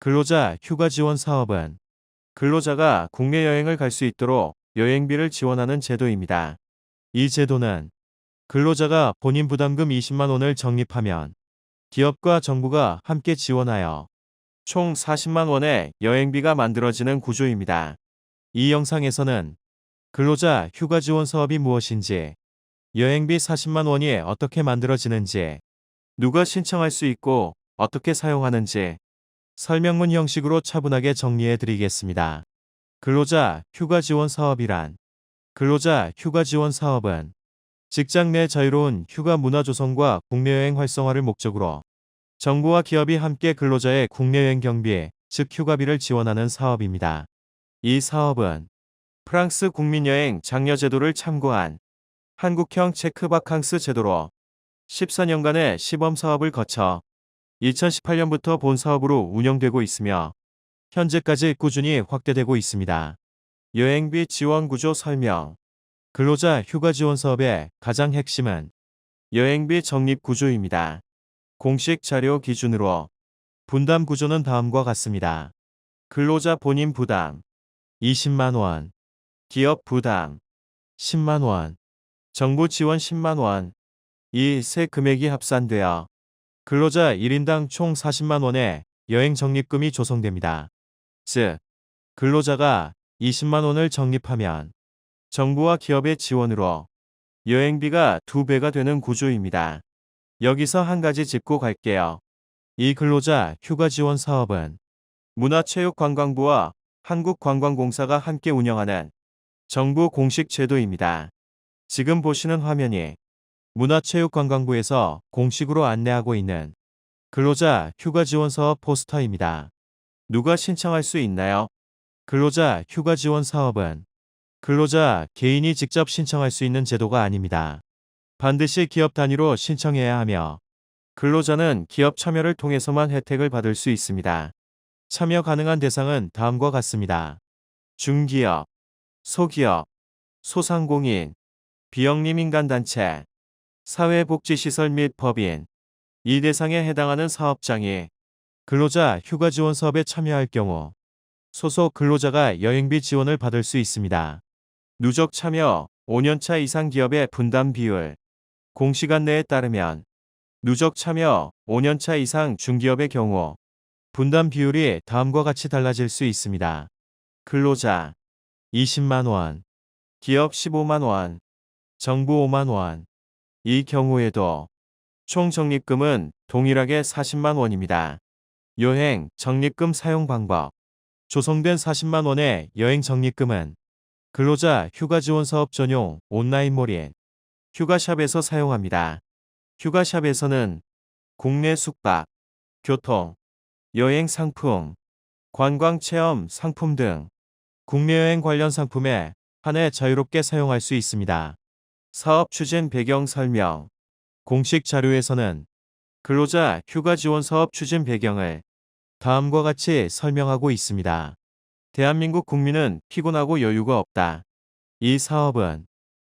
근로자 휴가 지원 사업은 근로자가 국내 여행을 갈 수 있도록 여행비를 지원하는 제도입니다. 이 제도는 근로자가 본인 부담금 20만 원을 적립하면 기업과 정부가 함께 지원하여 총 40만 원의 여행비가 만들어지는 구조입니다. 이 영상에서는 근로자 휴가 지원 사업이 무엇인지, 여행비 40만 원이 어떻게 만들어지는지, 누가 신청할 수 있고 어떻게 사용하는지 설명문 형식으로 차분하게 정리해 드리겠습니다. 근로자 휴가 지원 사업이란, 근로자 휴가 지원 사업은 직장 내 자유로운 휴가 문화 조성과 국내 여행 활성화를 목적으로 정부와 기업이 함께 근로자의 국내 여행 경비, 즉 휴가비를 지원하는 사업입니다. 이 사업은 프랑스 국민여행 장려 제도를 참고한 한국형 체크바캉스 제도로 14년간의 시범 사업을 거쳐 2018년부터 본 사업으로 운영되고 있으며 현재까지 꾸준히 확대되고 있습니다. 여행비 지원 구조 설명. 근로자 휴가 지원 사업의 가장 핵심은 여행비 적립 구조입니다. 공식 자료 기준으로 분담 구조는 다음과 같습니다. 근로자 본인 부담 20만 원, 기업 부담 10만 원, 정부 지원 10만 원. 이 세 금액이 합산되어 근로자 1인당 총 40만 원의 여행 적립금이 조성됩니다. 즉, 근로자가 20만 원을 적립하면 정부와 기업의 지원으로 여행비가 2배가 되는 구조입니다. 여기서 한 가지 짚고 갈게요. 이 근로자 휴가 지원 사업은 문화체육관광부와 한국관광공사가 함께 운영하는 정부 공식 제도입니다. 지금 보시는 화면이 문화체육관광부에서 공식으로 안내하고 있는 근로자 휴가 지원 사업 포스터입니다. 누가 신청할 수 있나요? 근로자 휴가 지원 사업은 근로자 개인이 직접 신청할 수 있는 제도가 아닙니다. 반드시 기업 단위로 신청해야 하며 근로자는 기업 참여를 통해서만 혜택을 받을 수 있습니다. 참여 가능한 대상은 다음과 같습니다. 중기업, 소기업, 소상공인, 비영리 민간단체, 사회복지시설 및 법인. 이 대상에 해당하는 사업장이 근로자 휴가 지원 사업에 참여할 경우 소속 근로자가 여행비 지원을 받을 수 있습니다. 누적 참여 5년차 이상 기업의 분담 비율. 공식 안내에 따르면 누적 참여 5년차 이상 중기업의 경우 분담 비율이 다음과 같이 달라질 수 있습니다. 근로자 20만 원, 기업 15만 원, 정부 5만 원. 이 경우에도 총 적립금은 동일하게 40만 원입니다. 여행 적립금 사용 방법. 조성된 40만 원의 여행 적립금은 근로자 휴가 지원 사업 전용 온라인몰인 휴가샵에서 사용합니다. 휴가샵에서는 국내 숙박, 교통, 여행 상품, 관광 체험 상품 등 국내 여행 관련 상품에 한해 자유롭게 사용할 수 있습니다. 사업 추진 배경 설명. 공식 자료에서는 근로자 휴가 지원 사업 추진 배경을 다음과 같이 설명하고 있습니다. 대한민국 국민은 피곤하고 여유가 없다. 이 사업은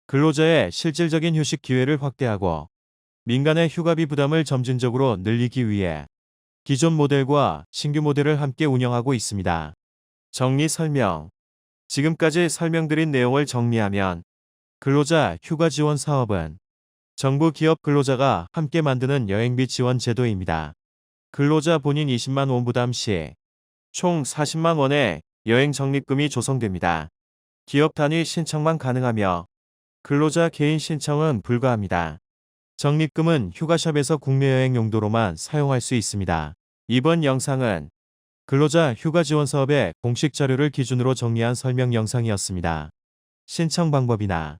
근로자의 실질적인 휴식 기회를 확대하고 민간의 휴가비 부담을 점진적으로 늘리기 위해 기존 모델과 신규 모델을 함께 운영하고 있습니다. 정리 설명. 지금까지 설명드린 내용을 정리하면 근로자 휴가 지원 사업은 정부 기업 근로자가 함께 만드는 여행비 지원 제도입니다. 근로자 본인 20만 원 부담 시 총 40만 원의 여행 적립금이 조성됩니다. 기업 단위 신청만 가능하며 근로자 개인 신청은 불가합니다. 적립금은 휴가샵에서 국내 여행 용도로만 사용할 수 있습니다. 이번 영상은 근로자 휴가 지원 사업의 공식 자료를 기준으로 정리한 설명 영상이었습니다. 신청 방법이나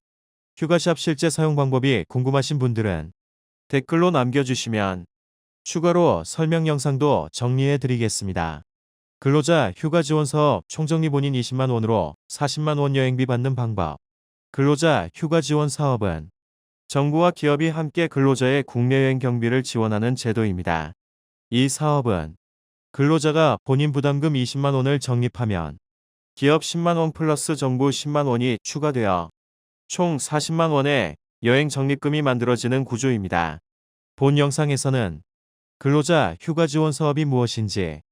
휴가샵 실제 사용 방법이 궁금하신 분들은 댓글로 남겨주시면 추가로 설명 영상도 정리해 드리겠습니다. 근로자 휴가 지원 사업 총적립 본인 20만 원으로 40만 원 여행비 받는 방법. 근로자 휴가 지원 사업은 정부와 기업이 함께 근로자의 국내 여행 경비를 지원하는 제도입니다. 이 사업은 근로자가 본인 부담금 20만 원을 적립하면 기업 10만 원 플러스 정부 10만 원이 추가되어 총 40만 원의 여행 적립금이 만들어지는 구조입니다. 본 영상에서는 근로자 휴가 지원 사업이 무엇인지,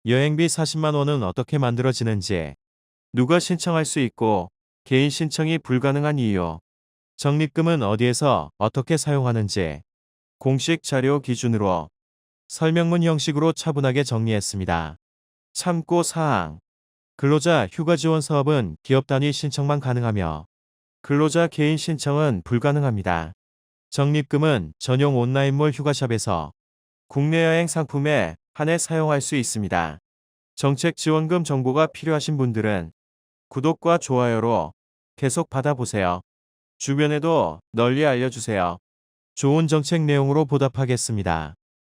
여행비 40만 원은 어떻게 만들어지는지, 누가 신청할 수 있고 개인 신청이 불가능한 이유, 적립금은 어디에서 어떻게 사용하는지 공식 자료 기준으로 설명문 형식으로 차분하게 정리했습니다. 참고 사항. 근로자 휴가 지원 사업은 기업 단위 신청만 가능하며 근로자 개인 신청은 불가능합니다. 적립금은 전용 온라인몰 휴가샵에서 국내 여행 상품에 한해 사용할 수 있습니다. 정책 지원금 정보가 필요하신 분들은 구독과 좋아요로 계속 받아보세요. 주변에도 널리 알려주세요. 좋은 정책 내용으로 보답하겠습니다.